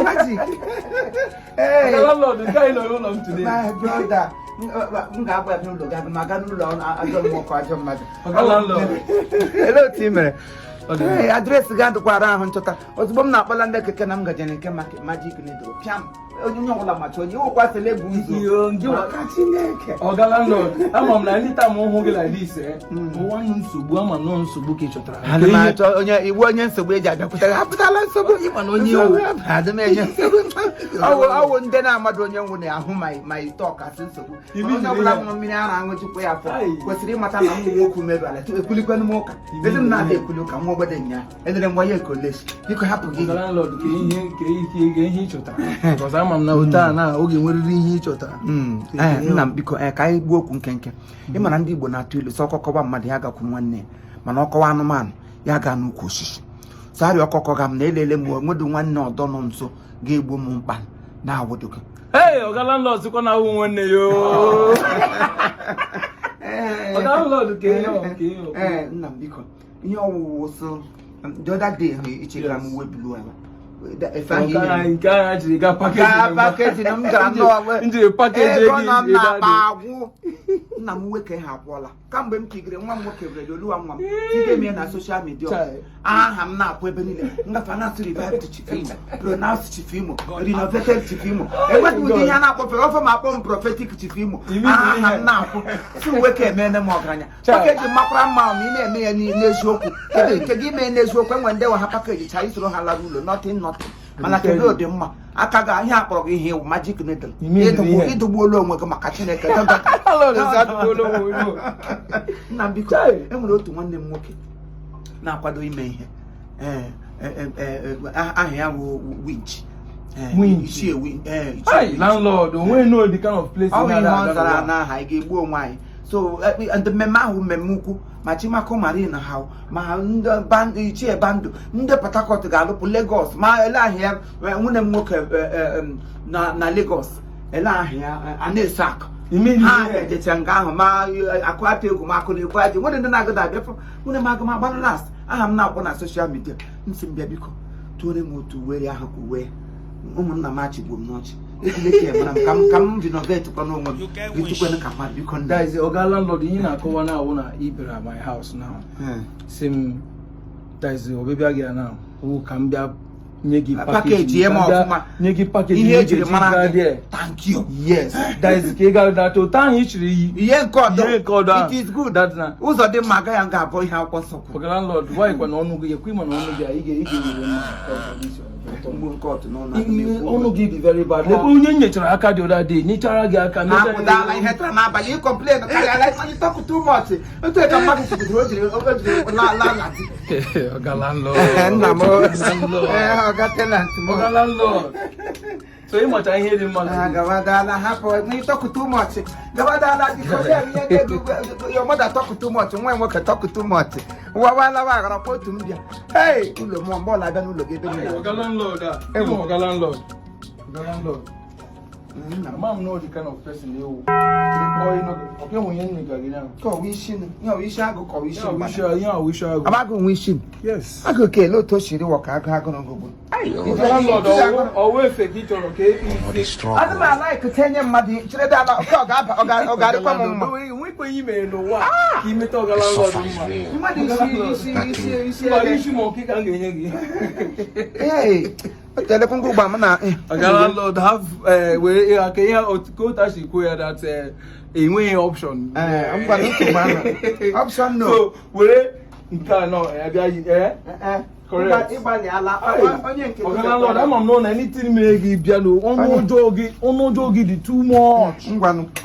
Magic. Hey, landlord, the guy no long today. My brother. Nga abụ ebe ụlọ ga maga n'ụlọ ajọ mmụọ ajọ mmadụ. Landlord. Hello Timere. Hey, address ga dụkwara ahụ nchọta. Ozugbo m na-akpọla ndị keke na m gajere nke Magic Nedo. Piam. Onye ọbụla macha onye ụkwa sele bụ ụzọ. Ndị ọka Chineke. Landlord, ama m na anytime hụ gị like this, nwa nsogbu ama nọ nsogbu ka ị chọtara. Ana m achọ onye iwu onye nsogbu eji abịakwute apụtala nsogbu ịma na onye iwu adị m enye nsogbu. Ọwụ ndị na-amadụ onye nwụ na-ahụ ma ite ọkasị nsogbu. Onye ọbụla ṅụrụ mmiri ara aṅụ chukwu ya afọ kwesịrị ịmata na m nwoke merụ ala ekwulikwenụ m ụka. Ezi m na-adị ekwuli ụka nwa ogbede nya edere m nwa ya ekoleshi biko hapụ gị. Landlord ka ihe ị chọtara. Ama m na ụta na oge nweriri ihe ị chọtara. Nna m biko ka anyị gbuo okwu nkenke. Ị ma na ndị Igbo na-atụ ilu sọ ọkọkọba mmadụ ya gakwu nwanne mana ọkọwa anụmanụ ya ga n'ukwu osisi. So arịa ọkọkọ ga m na elele m onwedu nwanne ọdọ nọ nso ga-egbu m mkpa na-awụdo gị. Landlord sikwa na ahụ nwanne yo. Landlord Nna m biko ihe ọwụwụ so the other day ichegara m uwe bulu ala. Nna m nwoke ha akwụọla kamgbe m kigere nwa m nwoke were oluwa nwa m tige m ya na social media aha m na-akwụ ebe niile ngafe na-asụ revived Chiefimo, pronounced Chiefimo, renovated Chiefimo. Enweghị ụdị ihe a na-akpọfe ofe ma akpọ m prophetic Chiefimo. Aha m na-akwụ si nwoke emene m ọgaranya pakeji makwara mma ma ị na-eme ya n'eziokwu nke gị mee n'eziokwu enwe ndị ha pakeji cha isoro ha lara ụlọ nothing mana kedu ụdị mma aka ga ihe akpọrọ gị ihe ewu Magic Needle ịdụgbuola onwe gị maka Chineke. Nna m biko enwere otu nwanne m nwoke na-akwado ime ihe aha ya bụ winch. Landlord, onwe no the kind of place ọ bụ ihe ọ zara n'aha ị ga-egbu onwe anyị. So ndị mmemme ahụ mmemme ukwu ma chimacomarine ha ma ndị ichie bandụ ndị Port Harcourt ga-alụpụ Lagos ma ele ahịa nwunye m nwoke na Lagos ele ahịa a na-eso akụ ha ejecha nga ahụ ma akụata egwu ma akụ na-egwu aji nwere ndị na-agụda abịafọ nwunye m agụ ma gbanụ last aha m na-akpọ na social media nsị m bịa biko tụore m otu uwe ahụ ka uwe ụmụnna m achịgbu m n'ọchị ka m renovate kwa n'onwe m bitukwe ka mmadụ biko ndị guys. Landlord, ihe na-akọwa na awụ na ibera my house now sim guys obebia gị na ka m bịa nye gị package nye gị package ihe ejiri mara gị. Thank you. Yes guys ka ị ga to time ichiri ihe nke ọdọ it is good that na ụzọ dị mma agaghị nga abụ ihe akwụkwọ nsọ. Landlord, why kwa na ọnụ gị ekwe ma na ọnụ gị ị ọnụ gị dị very bad. Onye nyechara aka dị other day nyechara gị aka na ihe tara n'abalị complain talk too much otu ka mmadụ kwuru o jiri Landlord. Nna m tenant Landlord. So you much I hear the man. Gavadala happen. You talk too much. Gavadala, your mother talk too much. When we can talk too much. Wawala report to me. Hey, you look more like that. Look at Landlord. Landlord. Mom know the kind of person you okay when you nigga wishing. You wish I go wishing. Wish I go. I'm going wishing. Yes. I go okay. Look, to she work. I gonna go. Landlord, always fake it okay. I don't like 10 years money. Children that we pay email no what. He met Landlord. Hey. Telephone go by na. Landlord have where go touch the that a way option. I'm going to option no. So where no correct. Landlord, I'm not anything me piano. Ono jogi the too much. Landlord.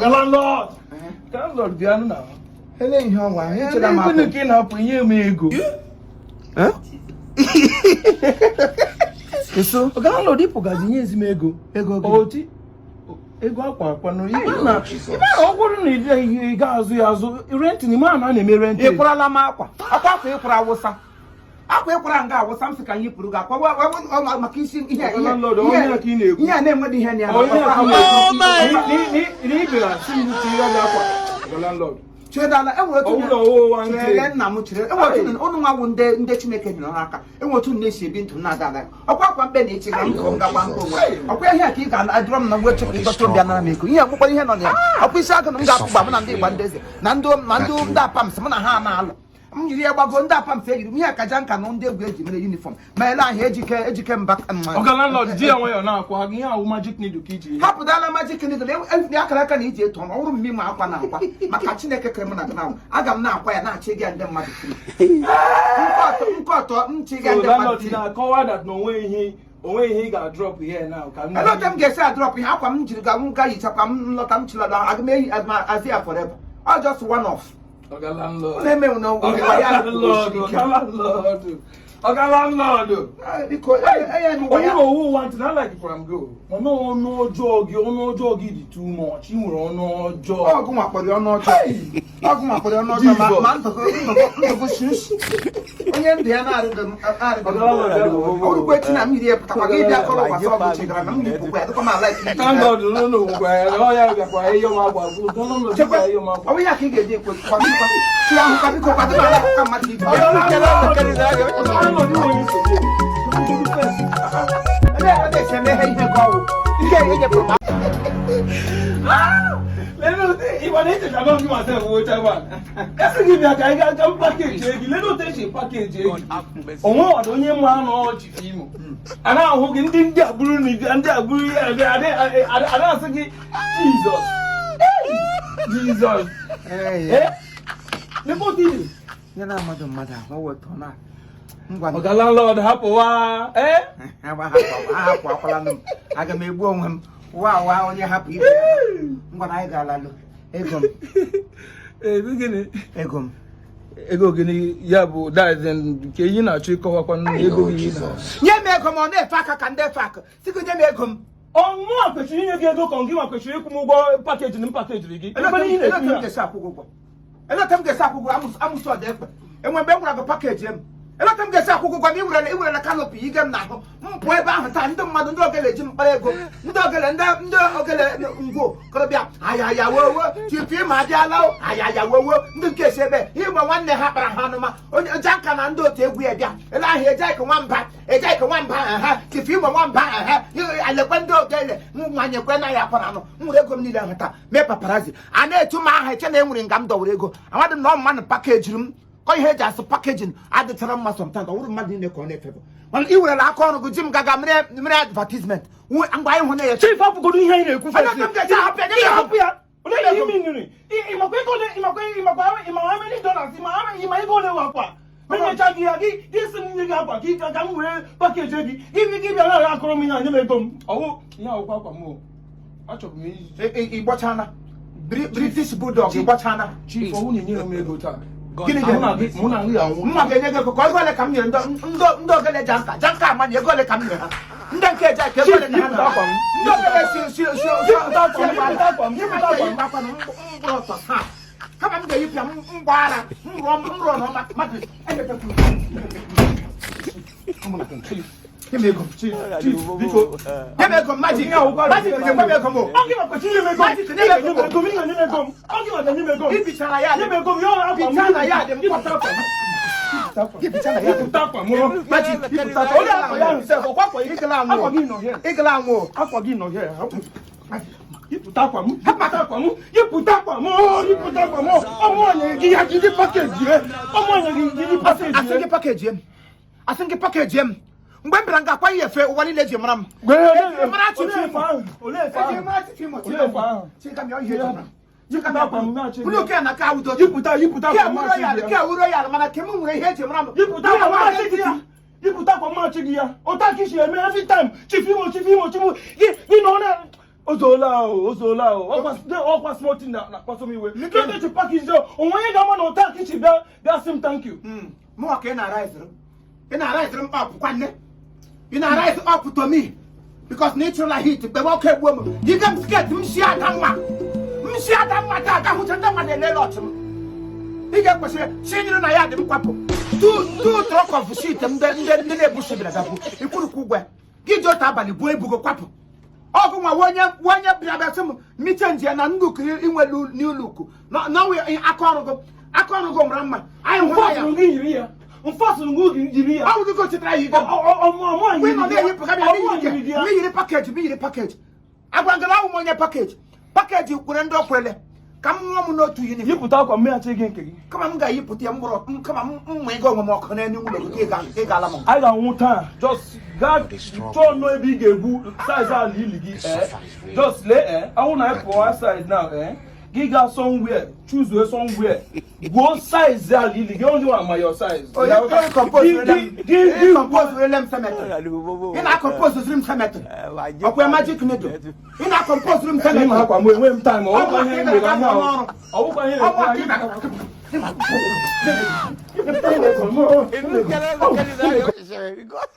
Landlord. Landlord, piano now. Hello, how are you? You can help me ego. So, Landlord, ipo gazinye me ego. Oti. Ego akwa no ibe na ogwuru na ide ga-azụ ya azụ rent ni ma na-eme rent. Ịkwụrala m akwa ịkwụra awụsa. Akwa ịkwụra nga awụsa m sị ka anyị pụrụ ga akwa maka isi ihe onye ka ị na-ekwu. Ihe na-enwe ihe na ya. Ni ibira si mu ti ya akwa. Landlord. Chedala enwetu nna m chere enwetu unu nwa wu ndị Chineke dị n'aka enwetu na-esi ebi ndụ na-adala ọkwa mbe na echi ga nkọ ngakwa nkọ ọkwa ihe ka ị ga-adụrọ m na mgbe chekwa ịdọta obi anara m ego ihe mkpụkpọrọ ihe nọ na ya ọkwa isi aka na m ga-apụgba m na ndị Igba ndị eze na ndị apam sị m na ha na-alụ m yiri ya gbago ndị apam sị eyiri m ihe kaja nka na ndị egwu eji mere uniform ma ele ahụ ejike mba Landlord ji ya nwayọ na-akwa gị ihe ahụ magic needle ka iji hapụdala magic needle akara aka na iji eto ọ ọrụ mmiri ma akwa na akwa maka Chineke kere m na gana aga m na-akwa ya na-achị gị ndị mmadụ nkọtọ nchi gị ndị mmadụ na-akọwa that na onwe ihe ị ga-drop here now ka elọta m ga-esi adrọp ihe akwa m jiri ga m ga yichakwa m nlọta m chilọda aga m eyi azi ya forever ọ just one off Landlord biko owu want na like from go ọnụ ọjọọ gị dị too much ị nwere ọnụ ọjọọ ọgụ nwakpọrọ ọnụ ọjọọ ma ntụgụ shishi onye ndụ ya na-arịgo orugbo echi na mmiri epụtakwa gị bịa kọrọ gbasa ọgụ chegara na mmiri bụkwa ya dịkwa ma alaik ọbụ ya ka ị ga-eji ekwe chi ahụ ka biko kwadị ma ala ka mmadụ ibe onye mma anọ Chief Imo a na-ahụ gị ndị agbụrụ na-asị gị Jizọs mmadụ ahụ wetọ na Landlord hapụwa hapụ akwala m aga m egbu onwe m wa onye hapụ ibe ngwa na anyị ga-alalụ ego gịnị ya bụ nke ihe na-achọ ịkọwakwa ego gị nye m ego m ọ na-efe aka ka ndị efe aka siko nye m ego m ọnwụnwa kwesịrị inye gị ego ka gị nwa kwesịrị ịkwụ m ụgwọ pakeji na mpakejiri gị eleta m ga-esi akwụgwọ amụsụ ọda ekpe enwe mgbe m gwara gị pakeji m eleta m ga-esi akwụgwọ gwa m iwerele kanopi ige m n'ahụ mpụ ebe ahụ taa ndị mmadụ ndị ogele ji mkpara ego ndị ogele ngwo korobịa ayaya wowo Chief Imo abịala ayaya wowo ndị nke si ebe igbe nwanne ha kpara ha anụma onye janka na ndị otu egwu ya bịa ele ahụ ejeike nwamba ha Chief Imo nwamba ha alekwe ndị ogele nwanyekwe na ya akpara anụ nwere ego m niile ahụ taa mee paparazi a na-etu m aha eche na enwere nga m dọwere ego amadị m na ọ mmadụ pakejiri m ihe eji asụ pakejin adịchara mma sometimes ọ bụrụ mmadụ niile ka ọ na-efebe mana ị werela aka ọrụ gị ji m gaga mere advertisement mgbe anyị hụ na ya Chief hapụgodo ihe anyị na-ekwu ịma ego ole wakwa memecha gị ya gị si m nye gị akwa gị ka m were pakeji gị gị bịa na akọrọ m ihe anya m ego m ọwụ ihe ọgwụkwa akwa m achọbụ m ịgbachana British Bulldog ịgbachana Chief ọwụ na-enyere m ego taa gịnị mma ga-enye gị ego ka ego ole ka m nyere ndị ogele janka amanye ego ole ka m nyere ha ndị nke eji aka ego ole ka ha na ndị ogele si mkpụrụ ọtọ ha kama m ga-eyipịa ngwa ara nrọ n'ọma mmadụ mgbe m bịara nga akwa ihe efe ụwa niile ji mara m ụlọke na ka udo wuro ya mana ke m nwere ihe eji mara m yipụtakwa mmachi gị ya ụta ka isi eme every time Chief Imo gị nọ na ozola ọkwa smoking na kpọtụm iwe nke ji package onwe onye ga-ama na ụta ka isi bịa sị m thank you mụnwa ka ị na-araiziri m up kwanne ị na-araiz up to me because natural heat mgbe nwoke egbuo m yige m sket m si ada mma taa aga hụcha ndị mmadụ elele ọchị m ị ga-ekwesịrị chinyere na ya dị m kwapụ two truck of shit ndị na-ebushibira gabụ ikwurukwu ugwe gị ji otu abalị buo ebugo kwapụ Ogu ma wanya biabasum mi change na look inwe new look. Now we akorugo mramma. I Unfortunately, how would you go to try you? We no dey me package. Agwagala mo nya package. Package kurendo kwele. Come on, no to you. You put out on me and take in. Come on, guy, you put your more. Come on, my God, more can anyone take Alamo. I got one time. Just God, don't know big size are really. Just lay I want to have for size now, eh? Giga somewhere, choose where somewhere. Go size are really. You only want my size. Oh, you can't compose William Cemetery. In our compose room cemetery. Of where magic needle. In our compose room cemetery. When time, God.